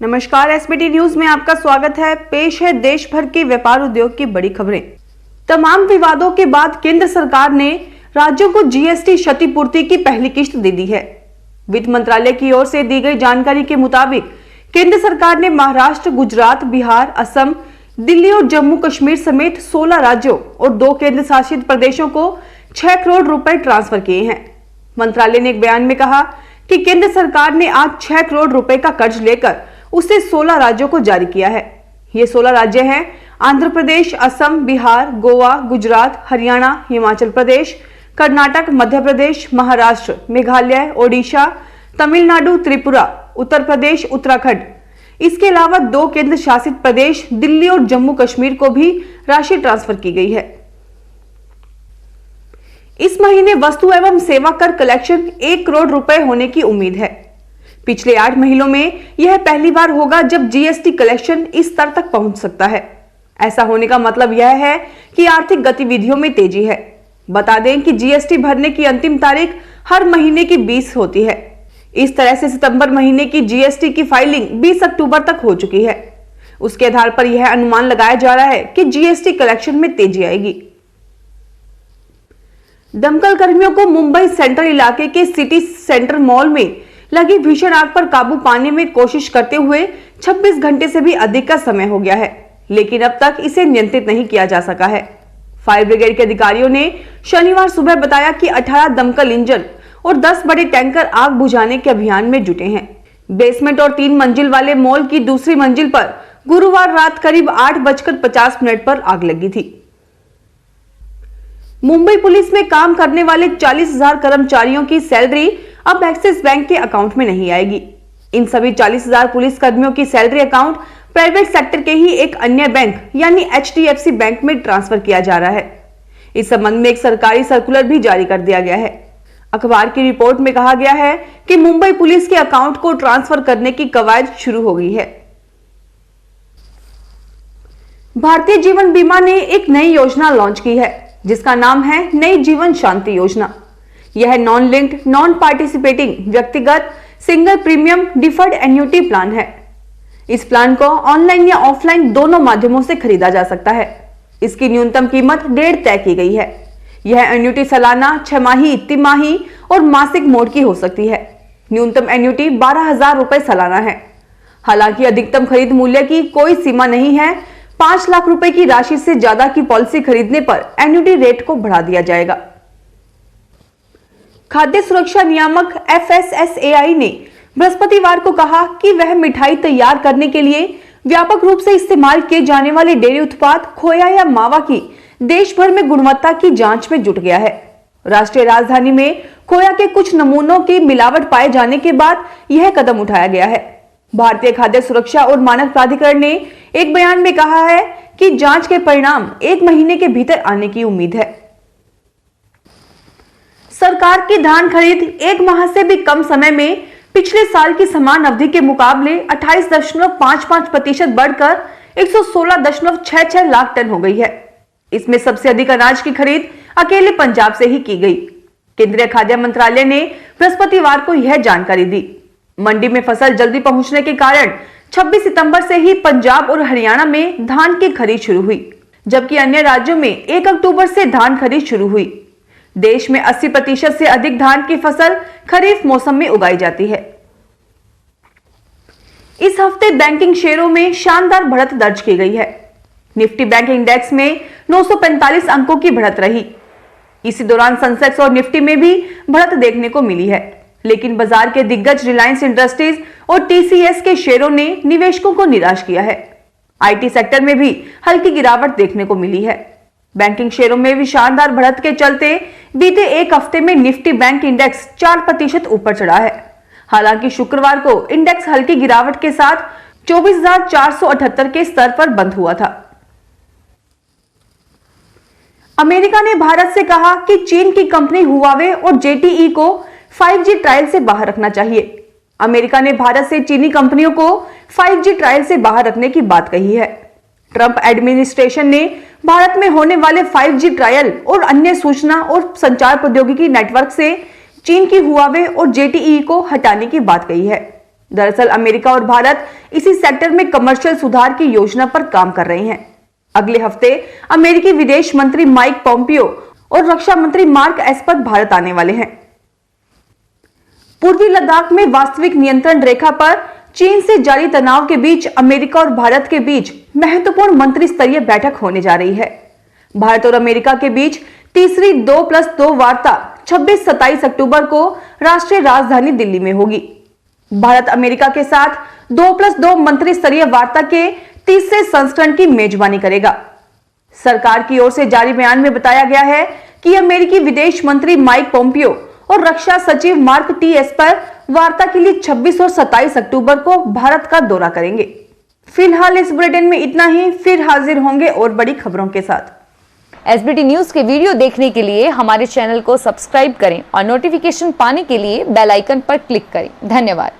नमस्कार, SBT news में आपका स्वागत है। पेश है देश भर के व्यापार उद्योग की बड़ी खबरें। तमाम विवादों के बाद केंद्र सरकार ने राज्यों को जीएसटी क्षतिपूर्ति की पहली किस्त दे दी है। वित्त मंत्रालय की ओर से दी गई जानकारी के मुताबिक केंद्र सरकार ने महाराष्ट्र, गुजरात, बिहार, असम, दिल्ली और जम्मू कश्मीर समेत 16 राज्यों और 2 केंद्र शासित प्रदेशों को 6 करोड़ रुपए ट्रांसफर किए हैं। मंत्रालय ने एक बयान में कहा कि केंद्र सरकार ने आज 6 करोड़ रुपए का कर्ज लेकर उसे 16 राज्यों को जारी किया है। ये 16 राज्य हैं आंध्र प्रदेश, असम, बिहार, गोवा, गुजरात, हरियाणा, हिमाचल प्रदेश, कर्नाटक, मध्य प्रदेश, महाराष्ट्र, मेघालय, ओडिशा, तमिलनाडु, त्रिपुरा, उत्तर प्रदेश, उत्तराखंड। इसके अलावा 2 केंद्र शासित प्रदेश दिल्ली और जम्मू कश्मीर को भी राशि ट्रांसफर की गई है। इस महीने वस्तु एवं सेवा कर कलेक्शन 1 करोड़ रुपए होने की उम्मीद है। पिछले 8 महीनों में यह पहली बार होगा जब जीएसटी कलेक्शन इस स्तर तक पहुंच सकता है। ऐसा होने का मतलब यह है कि आर्थिक गतिविधियों में तेजी है। बता दें कि जीएसटी भरने की अंतिम तारीख हर महीने की 20 होती है। इस तरह से सितंबर महीने की जीएसटी की फाइलिंग 20 अक्टूबर तक हो चुकी है। उसके आधार पर यह अनुमान लगाया जा रहा है कि जीएसटी कलेक्शन में तेजी आएगी। दमकल कर्मियों को मुंबई सेंट्रल इलाके के सिटी सेंटर मॉल में लगी भीषण आग पर काबू पाने में कोशिश करते हुए 26 घंटे से भी अधिक का समय हो गया है, लेकिन अब तक इसे नियंत्रित नहीं किया जा सका है। फायर ब्रिगेड के अधिकारियों ने शनिवार सुबह बताया कि 18 दमकल इंजन और 10 बड़े टैंकर आग बुझाने के अभियान में जुटे हैं। बेसमेंट और 3 मंजिल वाले मॉल की दूसरी मंजिल पर गुरुवार रात करीब 8:50 पर आग लगी थी। मुंबई पुलिस में काम करने वाले 40,000 कर्मचारियों की सैलरी अब एक्सिस बैंक के अकाउंट में नहीं आएगी। इन सभी 40,000 पुलिस कर्मियों की सैलरी अकाउंट प्राइवेट सेक्टर के ही एक अन्य बैंक यानी एचडीएफसी बैंक में ट्रांसफर किया जा रहा है। इस संबंध में एक सरकारी सर्कुलर भी जारी कर दिया गया है। अखबार की रिपोर्ट में कहा गया है कि मुंबई पुलिस के अकाउंट को ट्रांसफर करने की कवायद शुरू हो गई है। भारतीय जीवन बीमा ने एक नई योजना लॉन्च की है जिसका नाम है नई जीवन शांति योजना। यह नॉन लिंक्ड, नॉन पार्टिसिपेटिंग व्यक्तिगत single premium deferred annuity plan है। इस प्लान को ऑनलाइन या ऑफलाइन दोनों माध्यमों से खरीदा जा सकता है। इसकी न्यूनतम कीमत 1.5 तय की गई है। यह एन्युटी सालाना, 6 माही, तिमाही और मासिक मोड की हो सकती है। न्यूनतम एन्युटी 12,000 रुपए सालाना है। हालांकि अधिकतम खरीद मूल्य की कोई सीमा नहीं है। 5 लाख रुपए की राशि से ज्यादा की पॉलिसी खरीदने पर एन्युटी रेट को बढ़ा दिया जाएगा। खाद्य सुरक्षा नियामक एफएसएसएआई ने बृहस्पतिवार को कहा कि वह मिठाई तैयार करने के लिए व्यापक रूप से इस्तेमाल किए जाने वाले डेयरी उत्पाद खोया या मावा की देश भर में गुणवत्ता की जांच में जुट गया है। राष्ट्रीय राजधानी में खोया के कुछ नमूनों की मिलावट पाए जाने के बाद यह कदम उठाया गया है। भारतीय खाद्य सुरक्षा और मानक प्राधिकरण ने एक बयान में कहा है कि जांच के परिणाम 1 महीने के भीतर आने की उम्मीद है। सरकार की धान खरीद 1 माह से भी कम समय में पिछले साल की समान अवधि के मुकाबले 28.55% बढ़कर 116.66 लाख टन हो गई है। इसमें सबसे अधिक अनाज की खरीद अकेले पंजाब से ही की गई। केंद्रीय खाद्य मंत्रालय ने बृहस्पतिवार को यह जानकारी दी। मंडी में फसल जल्दी पहुंचने के कारण 26 सितंबर से ही पंजाब और हरियाणा में धान की खरीद शुरू हुई, जबकि अन्य राज्यों में 1 अक्टूबर से धान खरीद शुरू हुई। देश में 80% से अधिक धान की फसल खरीफ मौसम में उगाई जाती है। इस हफ्ते बैंकिंग शेयरों में शानदार बढ़त दर्ज की गई है। निफ्टी बैंक इंडेक्स में 945 अंकों की बढ़त रही। इसी दौरान सेंसेक्स और निफ्टी में भी बढ़त देखने को मिली है, लेकिन बाजार के दिग्गज रिलायंस इंडस्ट्रीज और टीसीएस के शेयरों ने निवेशकों को निराश किया है। आईटी सेक्टर में भी हल्की गिरावट देखने को मिली है। बैंकिंग शेयरों में भी शानदार बढ़त के चलते बीते 1 हफ्ते में निफ्टी बैंक इंडेक्स 4% ऊपर चढ़ा है। हालांकि शुक्रवार को इंडेक्स हल्की गिरावट के साथ 24,478 के स्तर पर बंद हुआ था। अमेरिका ने भारत से कहा कि चीन की कंपनी हुआवे और जेटीई को 5G ट्रायल से बाहर रखना चाहिए। अमेरिका ने भारत से चीनी कंपनियों को 5G ट्रायल से बाहर रखने की बात कही है। ट्रंप एडमिनिस्ट्रेशन ने भारत में होने वाले 5G ट्रायल और अन्य सूचना और संचार प्रौद्योगिकी नेटवर्क से चीन की हुआवे और जेटीई को हटाने की बात कही है। दरअसल अमेरिका और भारत इसी सेक्टर में कमर्शियल सुधार की योजना पर काम कर रहे हैं। अगले हफ्ते अमेरिकी विदेश मंत्री माइक पोम्पियो और रक्षा मंत्री मार्क एस्पर भारत आने वाले हैं। पूर्वी लद्दाख में वास्तविक नियंत्रण रेखा पर चीन से जारी तनाव के बीच अमेरिका और भारत के बीच महत्वपूर्ण मंत्री स्तरीय बैठक होने जा रही है। भारत और अमेरिका के बीच तीसरी 2+2 वार्ता 26-27 अक्टूबर को राष्ट्रीय राजधानी दिल्ली में होगी। भारत अमेरिका के साथ 2+2 मंत्री स्तरीय वार्ता के तीसरे संस्करण की मेजबानी करेगा। सरकार की ओर से जारी बयान में बताया गया है कि अमेरिकी विदेश मंत्री माइक पोम्पियो और रक्षा सचिव मार्क टी एस्पर वार्ता के लिए 26 और 27 अक्टूबर को भारत का दौरा करेंगे। फिलहाल इस बुलेटिन में इतना ही, फिर हाजिर होंगे और बड़ी खबरों के साथ। एसबीटी न्यूज के वीडियो देखने के लिए हमारे चैनल को सब्सक्राइब करें और नोटिफिकेशन पाने के लिए बेल आइकन पर क्लिक करें। धन्यवाद।